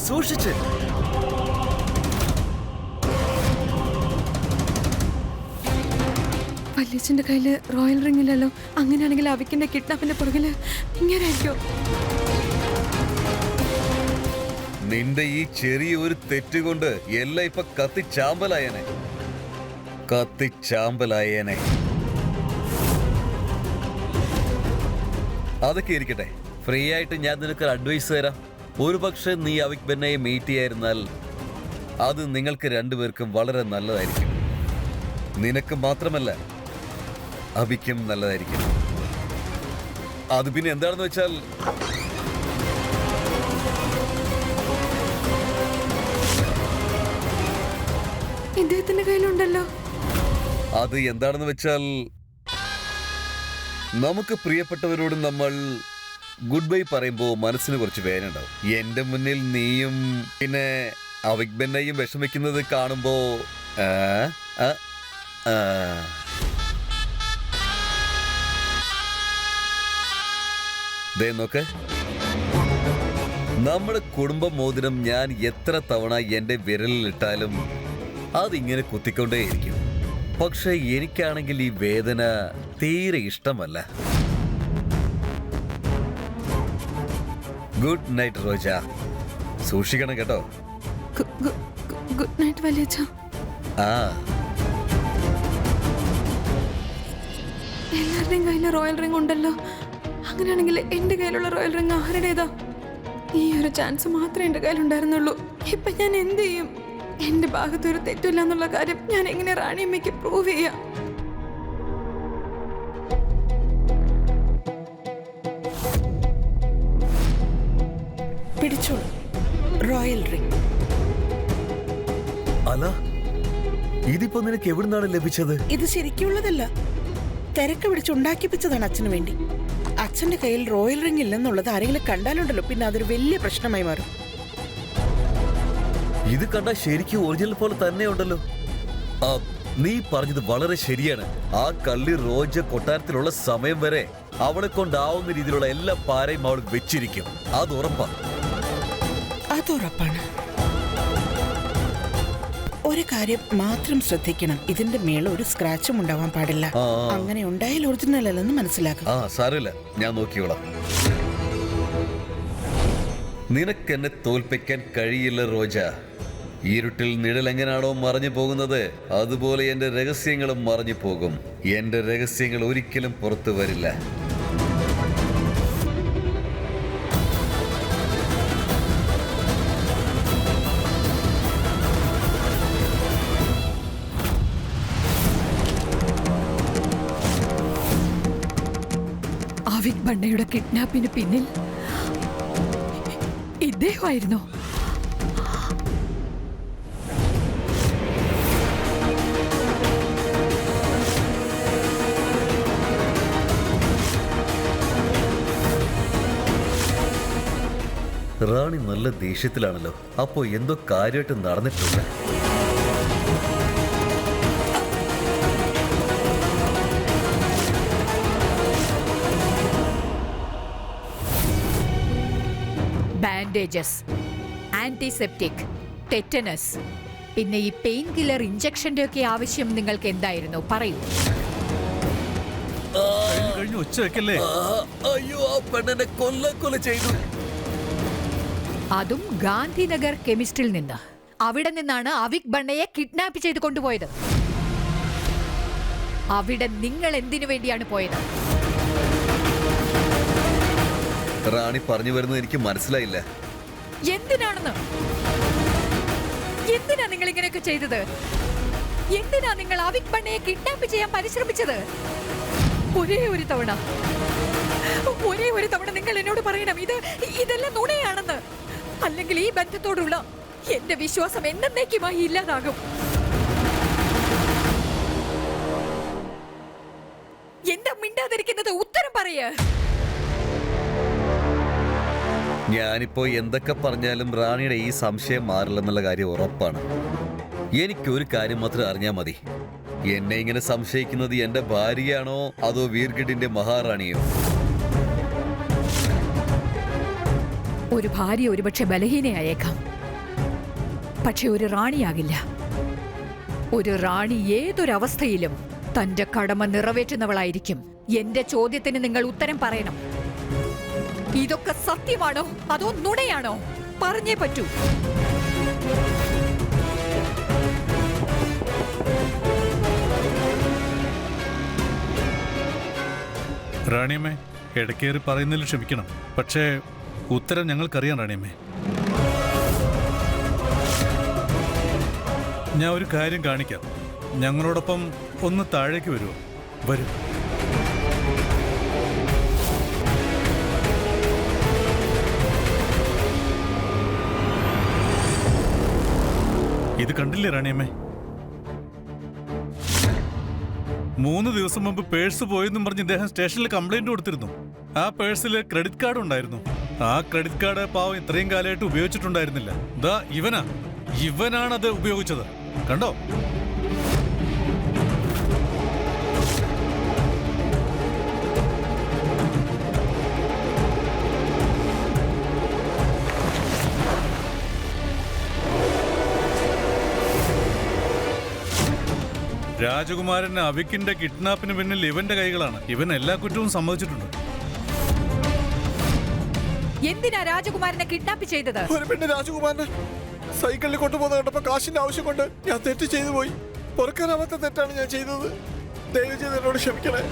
സൂക്ഷിച്ച്. വല്യച്ഛന്റെ കയ്യില് royal ring ഇല്ലല്ലോ. അങ്ങനെയാണെങ്കിൽ അവിക്കിന്റെ കിഡ്നാപ്പിന്റെ പുറകില് ഇങ്ങനെയായിരിക്കോ? നിന്റെ ഈ ചെറിയ ഒരു തെറ്റുകൊണ്ട് എല്ലാം ഇപ്പൊ കത്തിച്ചാമ്പലായേനെ. അതൊക്കെ ഇരിക്കട്ടെ. ഫ്രീ ആയിട്ട് ഞാൻ നിനക്കൊരു അഡ്വൈസ് തരാം. ഒരു പക്ഷെ നീ അവിക് ബെന്നയെ മീറ്റ് ചെയ്യായിരുന്നാൽ അത് നിങ്ങൾക്ക് രണ്ടുപേർക്കും വളരെ നല്ലതായിരിക്കും. നിനക്ക് മാത്രമല്ല, അവിക്കും നല്ലതായിരിക്കും. അത് പിന്നെ എന്താണെന്ന് വെച്ചാൽ, ഇദ്ദേഹത്തിന്റെ കയ്യിലുണ്ടല്ലോ. അത് എന്താണെന്ന് വെച്ചാൽ, നമുക്ക് പ്രിയപ്പെട്ടവരോട് നമ്മൾ ഗുഡ് ബൈ പറയുമ്പോൾ മനസ്സിന് കുറച്ച് വേദന ഉണ്ടാവും. എന്റെ മുന്നിൽ നീയും പിന്നെ അവിക് ബെന്നയും വിഷമിക്കുന്നത് കാണുമ്പോ ദേ നോക്ക്, നമ്മുടെ കുടുംബ മോതിരം ഞാൻ എത്ര തവണ എന്റെ വിരലിലിട്ടാലും അതിങ്ങനെ കുത്തിക്കൊണ്ടേയിരിക്കും. പക്ഷെ എനിക്കാണെങ്കിൽ ഈ വേദന തീരെ ഇഷ്ടമല്ല. Good night Roja. സൂക്ഷിക്കണം കേട്ടോ. ഗുഡ് നൈറ്റ് വല്യച്ഛ. എല്ലാവരുടെയും കയ്യില് റോയൽ റിംഗ് ഉണ്ടല്ലോ. അങ്ങനെയാണെങ്കിൽ എന്റെ കയ്യിലുള്ള റോയൽ റിംഗ് ആരുടേതാ? ഈ ഒരു ചാൻസ് മാത്രമേ എന്റെ കയ്യിലുണ്ടായിരുന്നുള്ളൂ. ഇപ്പൊ ഞാൻ എന്ത് ചെയ്യും? എന്റെ ഭാഗത്തൊരു തെറ്റില്ല എന്നുള്ള കാര്യം ഞാൻ എങ്ങനെ റാണിയമ്മയ്ക്ക് പ്രൂവ് ചെയ്യാം? പിടിച്ചോളൂ റോയൽ റിംഗ്. അല്ല, ഇതിപ്പോ നിനക്ക് എവിടുന്നാണ് ലഭിച്ചത്? ഇത് ശരിക്കുള്ളതല്ല, തിരക്ക് പിടിച്ചുണ്ടാക്കിപ്പിച്ചതാണ് അച്ഛന് വേണ്ടി. അച്ഛന്റെ കയ്യിൽ റോയൽ റിംഗ് ഇല്ലെന്നുള്ളത് ആരെങ്കിലും കണ്ടാലുണ്ടല്ലോ, പിന്നെ അതൊരു വലിയ പ്രശ്നമായി മാറും. ഇത് കണ്ടാൽ ശരിക്കും ഒറിജിനൽ പോലെ തന്നെ ഉണ്ടല്ലോ. നീ പറഞ്ഞത് വളരെ ശരിയാണ്. ആ കള്ളി റോജ കൊട്ടാരത്തിലുള്ള സമയം വരെ അവളെ കൊണ്ടാവുന്ന രീതിയിലുള്ള എല്ലാ പാരയും അവൾ വെച്ചിരിക്കും. അത് ഉറപ്പാണ്. അതുറപ്പാണ്. ഒരു കാര്യം മാത്രം ശ്രദ്ധിക്കണം, ഇതിന്റെ മേലെ ഒരു സ്ക്രാച്ചും ഉണ്ടാവാൻ പാടില്ല. അങ്ങനെ ഉണ്ടായാൽ ഒറിജിനൽ അല്ലെന്ന് മനസ്സിലാക്കും. സാരമില്ല, ഞാൻ നോക്കിയോളാം. നിനക്കെന്നെ തോൽപ്പിക്കാൻ കഴിയില്ല റോജ. ഇരുട്ടിൽ നിഴൽ എങ്ങനെയാണോ മറഞ്ഞു പോകുന്നത്, അതുപോലെ എന്റെ രഹസ്യങ്ങളും മറഞ്ഞു പോകും. എന്റെ രഹസ്യങ്ങൾ ഒരിക്കലും പുറത്തു വരില്ല. അവിക് ബണ്ണയുടെ കിഡ്നാപ്പിന് പിന്നിൽ ഇദ്ദേഹമായിരുന്നോ? റാണി നല്ല ദേഷ്യത്തിലാണല്ലോ. അപ്പോ എന്തോ കാര്യമായിട്ട് നടന്നിട്ടുണ്ട്. ബാൻഡേജസ്, ആന്റിസെപ്റ്റിക്, ടെറ്റനസ്, പിന്നെ ഈ പെയിൻ കില്ലർ ഇഞ്ചക്ഷന്റെ ഒക്കെ ആവശ്യം നിങ്ങൾക്ക് എന്തായിരുന്നു? പറയൂ. അയ്യോ, ആ പെണ്ണിനെ കൊല ചെയ്തു. അതും ഗാന്ധിനഗർ കെമിസ്റ്റിൽ നിന്ന്. അവിടെ നിന്നാണ് അവിക് ബണ്ണയെ കിഡ്നാപ്പ് ചെയ്ത് കൊണ്ടുപോയത്. അവിടെ നിങ്ങൾ എന്തിനു വേണ്ടിയാണ് പോയത്? റാണി പറഞ്ഞു വരുന്നത് എനിക്ക് മനസ്സിലായില്ല. എന്തിനാണെന്ന്? എന്തിനാ നിങ്ങൾ ഇങ്ങനെയൊക്കെ ചെയ്തത്? എന്തിനാ നിങ്ങൾ അവിക് ബണ്ണയെ കിഡ്നാപ്പ് ചെയ്യാൻ പരിശ്രമിച്ചത്? ഒരേ ഒരു തവണ നിങ്ങൾ എന്നോട് പറയണം ഇതെല്ലാം നുണയാണെന്ന്. അല്ലെങ്കിൽ ഈ ബന്ധത്തോടുള്ള എന്റെ വിശ്വാസം എന്നേക്കുമായി ഇല്ലാതാകും. എന്താ മിണ്ടാതിരിക്കുന്നത്? ഉത്തരം പറയേ. ഞാനിപ്പോ എന്തൊക്കെ പറഞ്ഞാലും റാണിയുടെ ഈ സംശയം മാറില്ലെന്നുള്ള കാര്യം ഉറപ്പാണ്. എനിക്കൊരു കാര്യം മാത്രം അറിഞ്ഞാൽ മതി, എന്നെ ഇങ്ങനെ സംശയിക്കുന്നത് എന്റെ ഭാര്യയാണോ അതോ വീർഗഡിന്റെ മഹാറാണിയോ? ഒരു ഭാര്യ ഒരുപക്ഷെ ബലഹീനയായേക്കാം, പക്ഷെ ഒരു റാണിയാകില്ല. ഒരു റാണി ഏതൊരവസ്ഥയിലും തന്റെ കടമ നിറവേറ്റുന്നവളായിരിക്കും. എന്റെ ചോദ്യത്തിന് നിങ്ങൾ ഉത്തരം പറയണം. ഇതൊക്കെ സത്യമാണോ അതോ നുണയാണോ? പറഞ്ഞേ പറ്റൂ. റാണിയമ്മേ, ഇടക്കേറി പറയുന്നതിൽ ക്ഷമിക്കണം, പക്ഷേ ഉത്തരം ഞങ്ങൾക്കറിയാം റാണിയമ്മേ. ഞാൻ ഒരു കാര്യം കാണിക്കാം. ഞങ്ങളോടൊപ്പം ഒന്ന് താഴേക്ക് വരുമോ? വരൂ. ഇത് കണ്ടില്ലേ റാണിയമ്മേ? 3 ദിവസം മുമ്പ് പേഴ്സ് പോയെന്നും പറഞ്ഞ് ഇദ്ദേഹം സ്റ്റേഷനിൽ കംപ്ലൈന്റ് കൊടുത്തിരുന്നു. ആ പേഴ്സിൽ ക്രെഡിറ്റ് കാർഡ് ഉണ്ടായിരുന്നു. ആ ക്രെഡിറ്റ് കാർഡ് പാവം ഇത്രയും കാലമായിട്ട് ഉപയോഗിച്ചിട്ടുണ്ടായിരുന്നില്ല. ദാ ഇവനാണത് ഉപയോഗിച്ചത്. കണ്ടോ? രാജകുമാരൻ അവിക്കിന്റെ കിഡ്നാപ്പിന് പിന്നിൽ ഇവന്റെ കൈകളാണ്. ഇവൻ എല്ലാ കുറ്റവും സമ്മതിച്ചിട്ടുണ്ട്. എന്തിനാ രാജകുമാരനെ കിഡ്നാപ്പ് ചെയ്തത്? ഒരു പെണ്ണ് രാജകുമാരനെ സൈക്കിളിൽ കൊണ്ടുപോകുന്ന കണ്ടപ്പോ കാശിന്റെ ആവശ്യം കൊണ്ട് ഞാൻ തെറ്റ് ചെയ്തു പോയി. പൊറുക്കാനാവാത്ത തെറ്റാണ് ഞാൻ ചെയ്തത്. ദയവ് ചെയ്ത് എന്നോട് ക്ഷമിക്കണേ.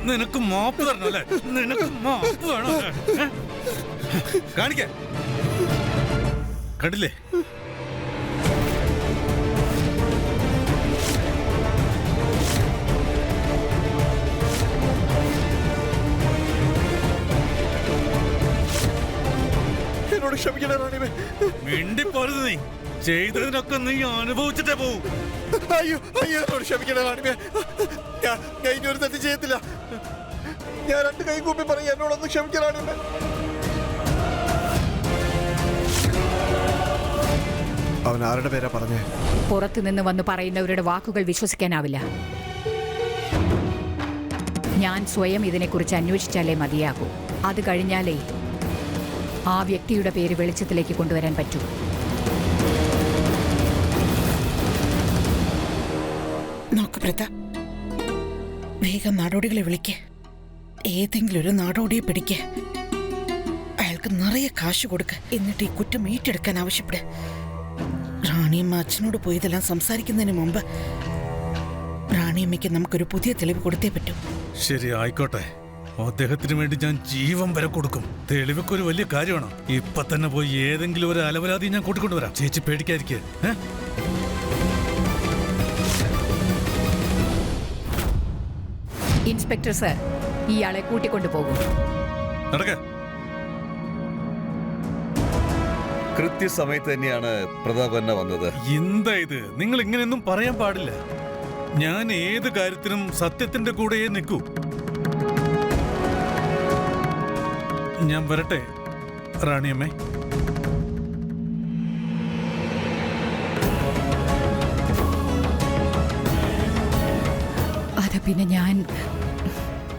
നിനക്ക് മാപ്പ് തരണല്ലേ? നിനക്ക് മാപ്പ് വേണോ? കാണിക്ക. കണ്ടില്ലേ? എന്നോട് ക്ഷമിക്കണേ റാണിമേ. മിണ്ടിപ്പോരുത്. നീ ചെയ്തതിനൊക്കെ നീ അനുഭവിച്ചിട്ടേ പോവും. അയ്യോ അയ്യോ, എന്നോട് ക്ഷമിക്കണേ റാണിമേ. ഞാൻ ഇനി ഒരു തെറ്റ് ചെയ്യത്തില്ല. ഞാൻ 2 കൈ കൂപ്പി പറയും, എന്നോടൊന്ന് ക്ഷമിക്കണേ റാണിമേ. അവൻ ആരുടെ പേരാ പറഞ്ഞേ? പുറത്തു നിന്ന് വന്ന് പറയുന്നവരുടെ വാക്കുകൾ വിശ്വസിക്കാനാവില്ല. ഞാൻ സ്വയം ഇതിനെക്കുറിച്ച് അന്വേഷിച്ചാലേ മതിയാകൂ. അത് കഴിഞ്ഞാലേ ആ വ്യക്തിയുടെ പേര് വെളിച്ചത്തിലേക്ക് കൊണ്ടുവരാൻ പറ്റൂ. നോക്ക് പ്രതാപ്, വേഗം നാടോടികളെ വിളിക്ക്. ഏതെങ്കിലും ഒരു നാടോടിയെ പിടിക്ക്. അയാൾക്ക് നിറയെ കാശ് കൊടുക്ക്. എന്നിട്ട് ഈ കുറ്റം ഏറ്റെടുക്കാൻ ആവശ്യപ്പെട്. റാണിയമ്മ അച്ഛനോട് പോയതെല്ലാം സംസാരിക്കുന്നതിന് മുമ്പ് റാണിയമ്മയ്ക്ക് നമുക്കൊരു പുതിയ തെളിവ് കൊടുത്തേ പറ്റൂ. ശരി, ആയിക്കോട്ടെ. അദ്ദേഹത്തിന് വേണ്ടി ഞാൻ ജീവൻ വരെ കൊടുക്കും. തെളിവൊക്കെ ഒരു വലിയ കാര്യമാണ്. ഇപ്പൊ തന്നെ പോയി ഏതെങ്കിലും ഒരു അലവലാതി ഞാൻ കൂട്ടിക്കൊണ്ടുവരാം. ചേച്ചി പേടിക്കാതിരിക്കുക. ഇൻസ്പെക്ടർ സർ, ഇയാളെ കൂട്ടിക്കൊണ്ടുപോകും. നടക്ക. കൃത്യസമയത്ത് തന്നെയാണ് പ്രതാപ് തന്നെ വന്നത്. എന്താ ഇത്? നിങ്ങൾ ഇങ്ങനെയൊന്നും പറയാൻ പാടില്ല. ഞാൻ ഏത് കാര്യത്തിനും സത്യത്തിന്റെ കൂടെയേ നിൽക്കൂ. ഞാൻ വരട്ടെ റാണിയമ്മേ. അത് പിന്നെ ഞാൻ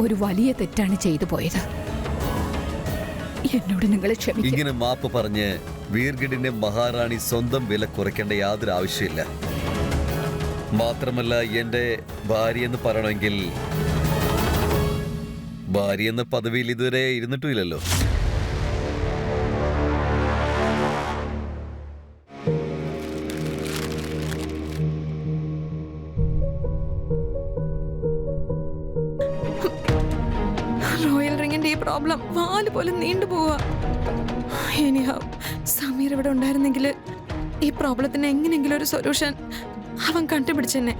ഒരു വലിയ തെറ്റാണ് ചെയ്തു പോയത്. എന്നോട് നിങ്ങൾ ക്ഷമിക്കും. ഇങ്ങനെ മാപ്പ് പറഞ്ഞ് വീർഗഡിന്റെ മഹാറാണി സ്വന്തം വില കുറയ്ക്കേണ്ട യാതൊരു ആവശ്യമില്ല. മാത്രമല്ല, എന്റെ ഭാര്യ എന്ന് പറയണമെങ്കിൽ ഭാര്യ എന്ന പദവിയിൽ ഇതുവരെ ഇരുന്നിട്ടുമില്ലല്ലോ. റോയൽ റിങ്ങിന്റെ ഈ പ്രോബ്ലം വാല് പോലെ നീണ്ടുപോവാ. സമീർ ഇവിടെ ഉണ്ടായിരുന്നെങ്കിൽ ഈ പ്രോബ്ലത്തിന് എങ്ങനെയെങ്കിലും ഒരു സൊല്യൂഷൻ അവൻ കണ്ടുപിടിച്ചെന്നെ.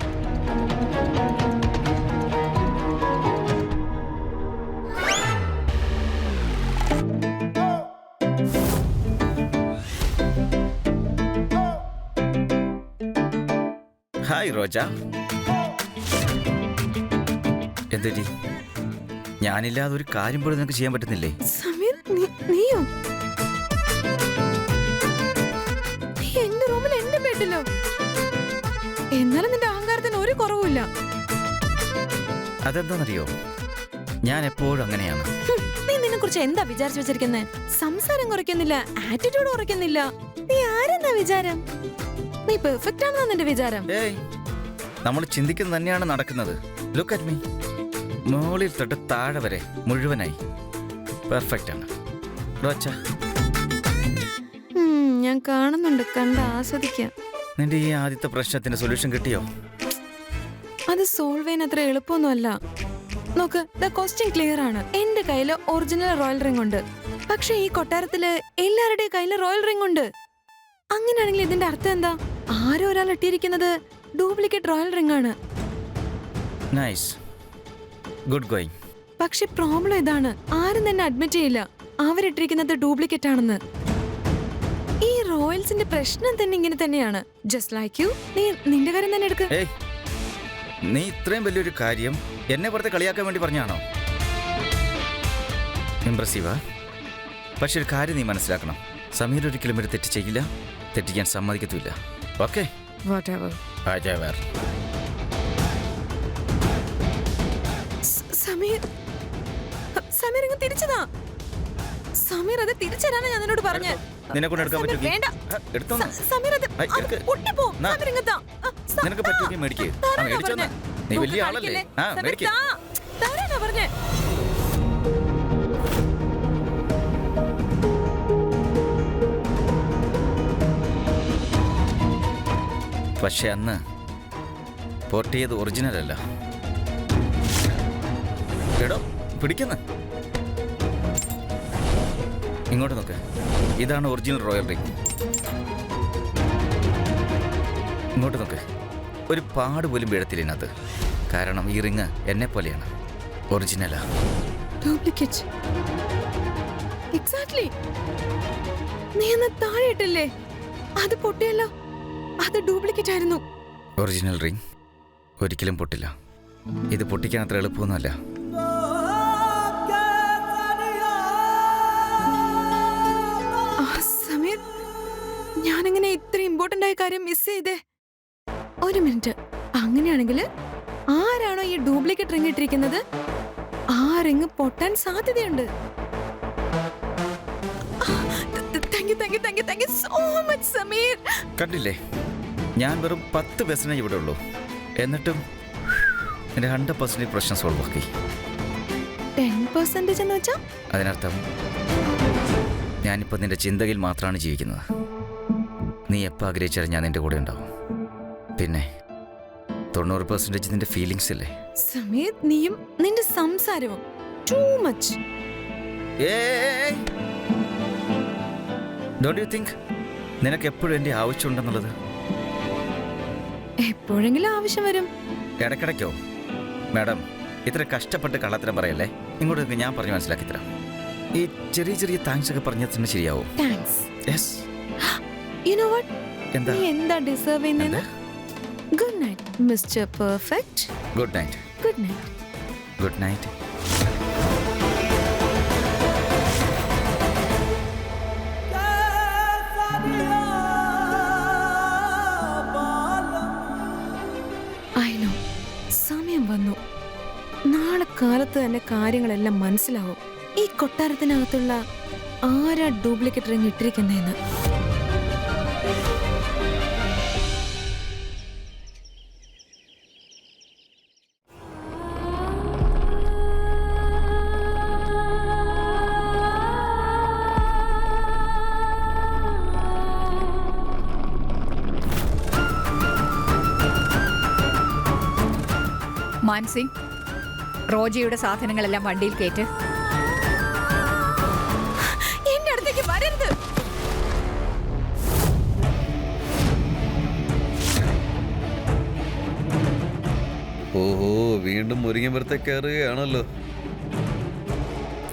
ഹായ് റോജ. എന്തെടി, ഞാനില്ലാതെ ഒരു കാര്യം പോലും നിനക്ക് ചെയ്യാൻ പറ്റുന്നില്ലേ? സമീർ, നീ നീയോ? നീ എന്റെ റൂമിൽ എന്റെ ബെഡിലോ? എന്നാലും നിന്റെ അഹങ്കാരത്തിന് ഒരു കുറവുമില്ല. അതെന്താണെന്നറിയോ, ഞാൻ എപ്പോഴും അങ്ങനെയാണ്. നീ നിന്നെ കുറിച്ച് എന്താ വിചാരിച്ചു വെച്ചിരിക്കുന്നത്? സംസാരം കുറയ്ക്കുന്നില്ല, ആറ്റിറ്റ്യൂഡ് കുറയ്ക്കുന്നില്ല. നീ ആരെന്നാ വിചാരം? നീ പെർഫെക്റ്റ് ആണെന്നാ നിന്റെ വിചാരം? ഏയ്, നമ്മൾ ചിന്തിക്കുന്നത് തന്നെയാണ് നടക്കുന്നത്. ലുക്ക് അറ്റ് മീ, മുകളിൽ തൊട്ട് താഴെ വരെ മുഴുവനായി പെർഫെക്റ്റ് ആണ്. ഞാൻ കാണുന്നുണ്ട്, കണ്ട് ആസ്വദിക്കാം. നിന്റെ ഈ ആദ്യത്തെ പ്രശ്നത്തിന്റെ സൊല്യൂഷൻ കിട്ടിയോ? അത് സോൾവ് ചെയ്യാൻ അത്ര എളുപ്പമൊന്നുമല്ല. നോക്ക്, ദ ക്വസ്റ്റ്യൻ ക്ലിയർ ആണ്. എന്റെ കയ്യില് ഒറിജിനൽ റോയൽ റിംഗ് ഉണ്ട്, പക്ഷെ ഈ കൊട്ടാരത്തില് എല്ലാവരുടെയും കയ്യില് റോയൽ റിംഗ് ഉണ്ട്. അങ്ങനെയാണെങ്കിൽ ഇതിന്റെ അർത്ഥം എന്താ? ആരോ ഒരാൾ ഇട്ടിരിക്കുന്നത് ഡ്യൂപ്ലിക്കേറ്റ് റോയൽ റിംഗ് ആണ്. Nice, good going. പക്ഷെ പ്രോബ്ലം ഇതാണ്, ആരും തന്നെ അഡ്മിറ്റ് ചെയ്യില്ല അവരിട്ടിരിക്കുന്നത് ഡ്യൂപ്ലിക്കേറ്റ് ആണെന്ന്. ഈ റോയൽസിന്റെ പ്രശ്നം തന്നെ ഇങ്ങനെ തന്നെയാണ്. Just like you. നീ നിന്റെ കാര്യം തന്നെ എടുക്ക്. ഏയ്, നീ ഇത്രയും വലിയൊരു കാര്യം എന്നെ പുറത്ത് കളിയാക്കാൻ വേണ്ടി പറഞ്ഞാണോ? ഇംപ്രസീവാ. പക്ഷെ ഒരു കാര്യം നീ മനസ്സിലാക്കണം, സമീർ ഒരിക്കലും ഒരു തെറ്റ് ചെയ്യില്ല, തെറ്റിക്കാൻ സമ്മതിക്കത്തുമില്ല. ഓക്കെ? സമീർ, സമീർ ഇങ്ങ് തിരിച്ചതാ. സമീർ അത് തിരിച്ചരാനാ ഞാൻ നിന്നോട് പറഞ്ഞേ. നിന്നെ കൊണ്ട് എടുക്കാൻ സമീർ, പറ്റും? വേണ്ട. എടുത്തോ. സമീർ അത് ഐ, എടുക്ക്. പൊട്ടിപ്പോവും. നാ. സമീർ ഇങ്ങ് താ. നിനക്ക് പറ്റുമെങ്കിൽ മേടിക്കേ. താരാനാ മേടിച്ചോ. പറഞ്ഞേ? നീ നോക്ക്, വലിയ ആളല്ലേ? കളിക്കല്ലേ? സമീർ, മേടിക്കേ. താ. താരാനാ പറഞ്ഞേ? പക്ഷെ അന്ന് പൊട്ടിയത് ഒറിജിനൽ അല്ല. എടോ, പിടിക്കുന്ന ഇങ്ങോട്ട് നോക്ക്. ഇതാണ് ഒറിജിനൽ റോയൽ റിംഗ്. ഇങ്ങോട്ട് നോക്ക്. ഒരു പാട് പോലും വീഴത്തില്ല ഇതിനകത്ത്. കാരണം ഈ റിങ് എന്നെ പോലെയാണ്, ഒറിജിനലാ. ഡ്യൂപ്ലിക്കേറ്റ്. എക്സാക്ട്ലി. നീ അന്ന് താഴെ ഇട്ടില്ലേ, അത് പൊട്ടിയല്ലോ. അത് ഡ്യൂപ്ലിക്കേറ്റ് ആയിരുന്നു. ഒറിജിനൽ റിംഗ് ഒരിക്കലും പൊട്ടില്ല. ഇത് പൊട്ടിക്കാൻ അത്ര എളുപ്പമൊന്നുമല്ല. സമീർ, ഞാനിങ്ങനെ ഇത്ര ഇമ്പോർട്ടന്റ് ആയ കാര്യം മിസ് ചെയ്തേ. ഒരു മിനിറ്റ്. അങ്ങനെയാണെങ്കിൽ ആരാണോ ഈ ഡ്യൂപ്ലിക്കേറ്റ് റിംഗ് ഇട്ടിരിക്കുന്നത്, ആ റിംഗ് പൊട്ടാൻ സാധ്യതയുണ്ട്. Thank you so much, Sameer. കണ്ടില്ലേ, ഞാൻ വെറും 10% ഇവിടെ ഉള്ളൂ, എന്നിട്ടും എൻ്റെ 100% പ്രശ്നം സോൾവ് ആക്കി. 10% എന്ന് വെച്ചാ? അതിനർത്ഥം ഞാനിപ്പോൾ നിന്റെ ചിന്തയിൽ മാത്രമാണ് ജീവിക്കുന്നത്. നീ എപ്പോൾ ആഗ്രഹിച്ചാലും ഞാൻ നിന്റെ കൂടെ ഉണ്ടാവും. പിന്നെ 90% നിന്റെ ഫീലിങ്സ് ഇല്ലേ? സമീർ, നീയും നിന്റെ സംസാരവും too much. Don't you think നിനക്ക് എപ്പോഴും എൻ്റെ ആവശ്യമുണ്ടെന്നുള്ളത്? എപ്പോഴെങ്കിലും ആവശ്യം വരും. ഇടയ്ക്കിടയ്ക്കോ? മാഡം, ഇത്ര കഷ്ടപ്പെട്ട് കള്ളത്തരം പറയല്ലേ. ഇങ്ങോട്ട് ഞാൻ പറഞ്ഞ് മനസ്സിലാക്കി തരാം. ഈ ചെറിയ ചെറിയ താങ്ക്സ് ഒക്കെ പറഞ്ഞാൽ തന്നെ ശരിയാവും. Thanks. Yes. You know what? എന്താ? നീ എന്താ ഡിസേർവ് ചെയ്യുന്നത്? Good night mister perfect. Good night. Good night. Good night. I know, സമയം വന്നു. നാളെ കാലത്ത് തന്നെ കാര്യങ്ങളെല്ലാം മനസ്സിലാവും. ഈ കൊട്ടാരത്തിനകത്തുള്ള ആരാ ഡ്യൂപ്ലിക്കേറ്റ് റിംഗ് ഇട്ടിരിക്കുന്നതെന്ന്. മാൻസിംഗ്, റോജയുടെ സാധനങ്ങളെല്ലാം വണ്ടിയിൽ കയറ്റ്. എന്റെ അടുത്തേക്ക് വരരുത്. ഓഹോ, വീണ്ടും മുരിങ്ങമ്പുറത്തെ കയറുകയാണല്ലോ.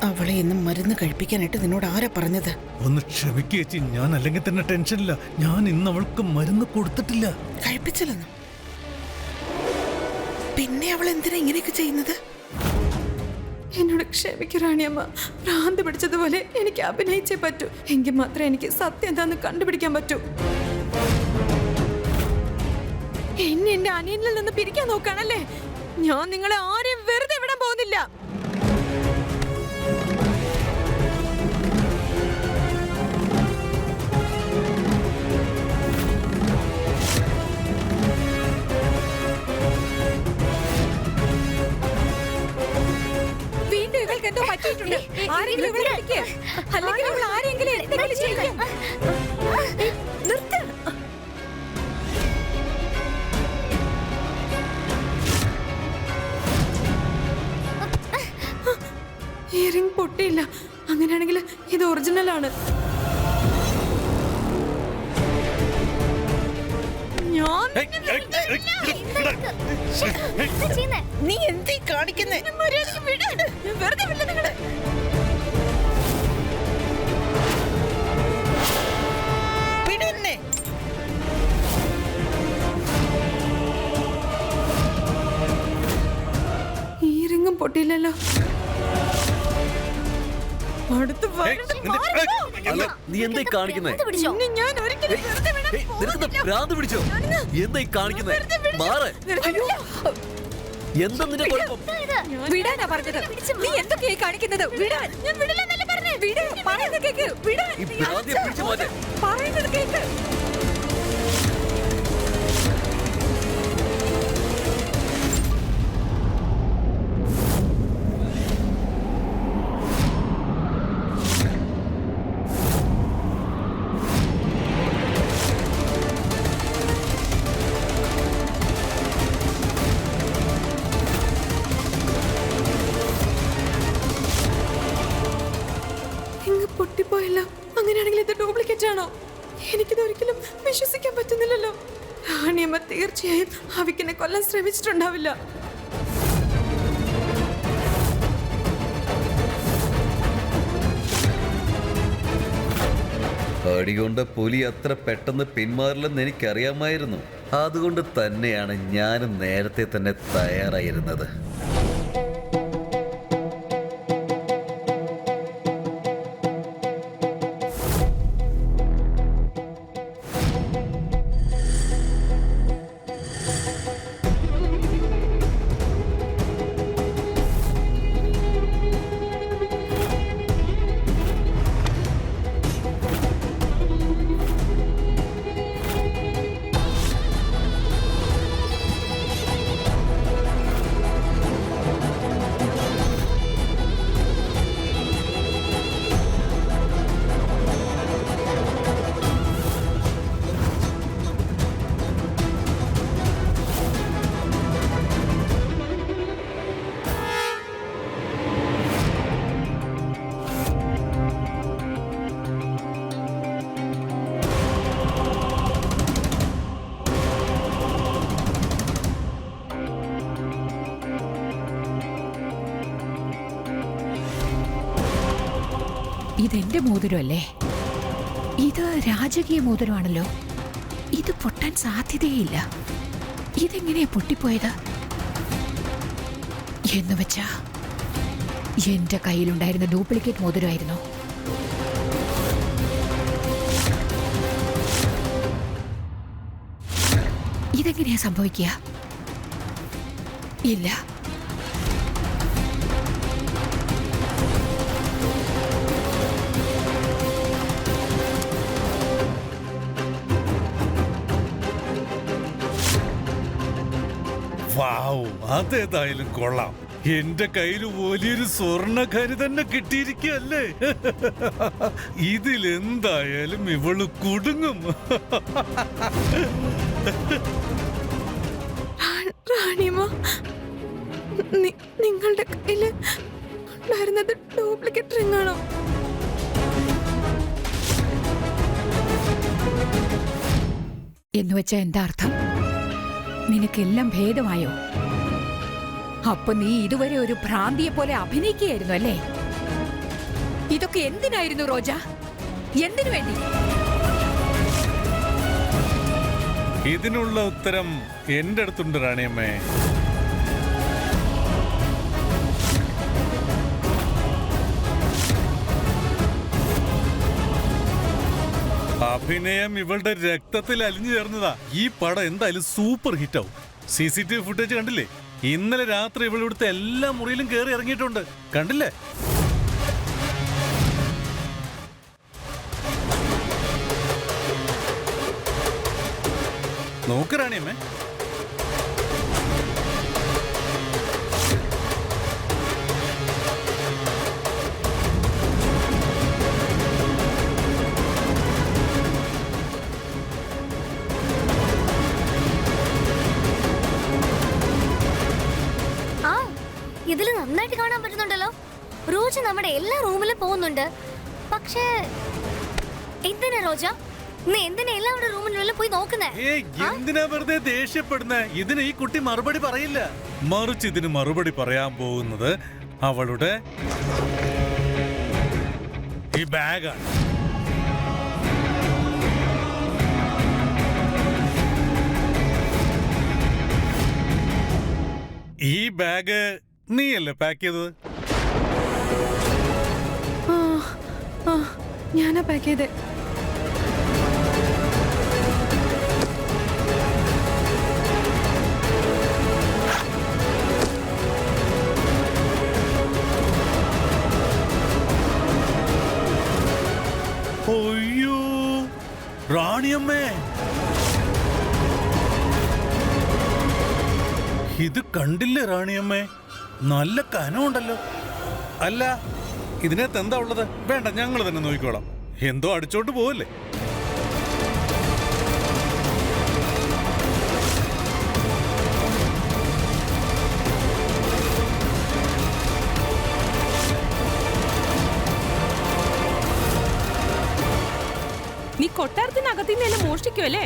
അവളെ ഇന്നും മരുന്ന് കഴിപ്പിക്കാനായിട്ട് നിന്നോട് ആരാ പറഞ്ഞത്? ഒന്ന് ക്ഷമിക്കേച്ചി, ഞാൻ അല്ലെങ്കിൽ തന്നെ ടെൻഷനില്ല. ഞാൻ ഇന്ന് അവൾക്ക് മരുന്ന് കൊടുത്തിട്ടില്ല. കഴിപ്പിച്ചില്ലെന്നു? പിന്നെ അവൾ എന്തിനാ ഇങ്ങനെയൊക്കെ ചെയ്യുന്നത്? എന്നോട് ക്ഷമിക്കൂ റാണിയമ്മ. ഭ്രാന്ത് പിടിച്ചതുപോലെ എനിക്ക് അഭിനയിച്ചേ പറ്റൂ. എങ്കിൽ മാത്രമേ എനിക്ക് സത്യം എന്താന്ന് കണ്ടുപിടിക്കാൻ പറ്റൂ. എന്നെ എന്റെ അനിയനിൽ നിന്ന് പിരിക്കാൻ നോക്കാണല്ലേ? ഞാൻ നിങ്ങളെ ആരെയും വെറുതെ വിടാൻ പോകുന്നില്ല. വീണ്ടും ഇവൾക്ക് എന്തോ പറ്റിയിട്ടുണ്ട്. ആരെങ്കിലും ഇവളെ പിടിക്ക്. അല്ലെങ്കിൽ ഇവൾ ആരെങ്കിലും എന്തെങ്കിലും ചെയ്യും. നിർത്ത്. ഈ റിംഗ് പൊട്ടിയില്ല. അങ്ങനെയാണെങ്കിൽ ഇത് ഒറിജിനൽ ആണ്. ഞാൻ നീ എന്തീ കാണിക്കുന്നേ? വെറുതെ വില്ല നിങ്ങളെ. വിടന്നെ. ഈ റിംഗും പൊട്ടിയില്ലല്ലോ. അടുത്ത് അല്ല, നീ എന്തായി കാണിക്കുന്നേ? ഞാൻ ഒരിക്കലും വെറുതെ വിടാൻ നിനക്ക് ഭ്രാന്ത് പിടിച്ചോ? എന്തായി കാണിക്കുന്നേ? മാറ്. എന്താ നിന്റെ കുഴപ്പം? വിടാനാ പറഞ്ഞത്. നീ എന്തൊക്കെയായി കാണിക്കുന്നത്? വിടാൻ. ഞാൻ വിടില്ലെന്നല്ലേ പറഞ്ഞേ. വിട്. പറയുന്നത് കേക്ക്. വിടാൻ. ഈ ഭ്രാന്തിയെ പിടിച്ചു മാറ്റേ. പറയുന്നത് കേക്ക്. പൊട്ടിപ്പോയല്ലോ. അങ്ങനെയാണെങ്കിൽ ഇത് ഡ്യൂപ്ലിക്കേറ്റ് ആണോ? എനിക്കിത് ഒരിക്കലും വിശ്വസിക്കാൻ പറ്റുന്നില്ലല്ലോ. റാണിയമ്മ തീർച്ചയായും അവിക്കിനെ കൊല്ലാൻ ശ്രമിച്ചിട്ടുണ്ടാവില്ല. അടികൊണ്ട പുലി അത്ര പെട്ടെന്ന് പിന്മാറില്ലെന്ന് എനിക്കറിയാമായിരുന്നു. അതുകൊണ്ട് തന്നെയാണ് ഞാനും നേരത്തെ തന്നെ തയ്യാറായിരുന്നത്. ഇതെന്റെ മോതിരമല്ലേ? ഇത് രാജകീയ മോതിരമാണല്ലോ. ഇത് പൊട്ടാൻ സാധ്യതയില്ല. ഇതെങ്ങനെയാ പൊട്ടിപ്പോയത്? എന്നുവെച്ചാ എന്റെ കയ്യിലുണ്ടായിരുന്ന ഡ്യൂപ്ലിക്കേറ്റ് മോതിരമായിരുന്നു. ഇതെങ്ങനെയാ സംഭവിക്കുക? ഇല്ല, വാവ്, അതേതായാലും കൊള്ളാം. എന്റെ കയ്യിൽ വലിയൊരു സ്വർണ്ണഖനി തന്നെ കിട്ടിയിരിക്കല്ലേ. ഇതിലെന്തായാലും ഇവള് കുടുങ്ങും. റാണിയമ്മ, നിങ്ങളുടെ കയ്യില് ഉണ്ടായിരുന്നത് ഡ്യൂപ്ലിക്കേറ്റ് റിംഗ് ആണോ? എന്നുവെച്ചാ എന്താ അർത്ഥം? നിനക്കെല്ലാം ഭേദമായോ? അപ്പൊ നീ ഇതുവരെ ഒരു ഭ്രാന്തിയെ പോലെ അഭിനയിക്കുകയായിരുന്നു അല്ലേ? ഇതൊക്കെ എന്തിനായിരുന്നു റോജ? എന്തിനു വേണ്ടി? ഇതിനുള്ള ഉത്തരം എന്റെ അടുത്തുണ്ട് റാണിയമ്മേ. അഭിനയം ഇവളുടെ രക്തത്തിൽ അലിഞ്ഞു ചേർന്നതാ. ഈ പടം എന്തായാലും സൂപ്പർ ഹിറ്റ് ആവും. CCTV ഫുട്ടേജ് കണ്ടില്ലേ? ഇന്നലെ രാത്രി ഇവൾ ഇവിടുത്തെ എല്ലാ മുറിയിലും കയറി ഇറങ്ങിയിട്ടുണ്ട്. കണ്ടില്ലേ? നോക്ക് റാണിയമ്മേ. ആ ഇതില് നന്നായിട്ട് കാണാൻ പറ്റുന്നുണ്ടല്ലോ. റോജ നമ്മുടെ എല്ലാ റൂമിലും പോകുന്നുണ്ട്. പക്ഷേ എന്തിനാ റോജ നീ എന്തിനാ എല്ലാവരുടെ റൂമിലും പോയി നോക്കുന്നേ? എന്തിനാ വെറുതെ ദേഷ്യപ്പെടുന്നേ? ഇതിന് ഈ കുട്ടി മറുപടി പറയില്ല. മറിച്ച് ഇതിന് മറുപടി പറയാൻ പോകുന്നത് അവളുടെ ഈ ബാഗാണ്. ഈ ബാഗ് നീയല്ലേ പാക്ക് ചെയ്തത്? ഞാനാ പാക്ക് ചെയ്തേ. ഒയ്യോ റാണിയമ്മേ, ഇത് കണ്ടില്ലേ റാണിയമ്മേ? നല്ല കനമുണ്ടല്ലോ. അല്ല ഇതിനകത്ത് എന്താ ഉള്ളത്? വേണ്ട, ഞങ്ങൾ തന്നെ നോക്കിക്കോളാം. എന്തോ അടിച്ചോണ്ട് പോവല്ലേ? നീ കൊട്ടാരത്തിനകത്തുനിന്ന് എന്നെ മോഷ്ടിക്കുമല്ലേ?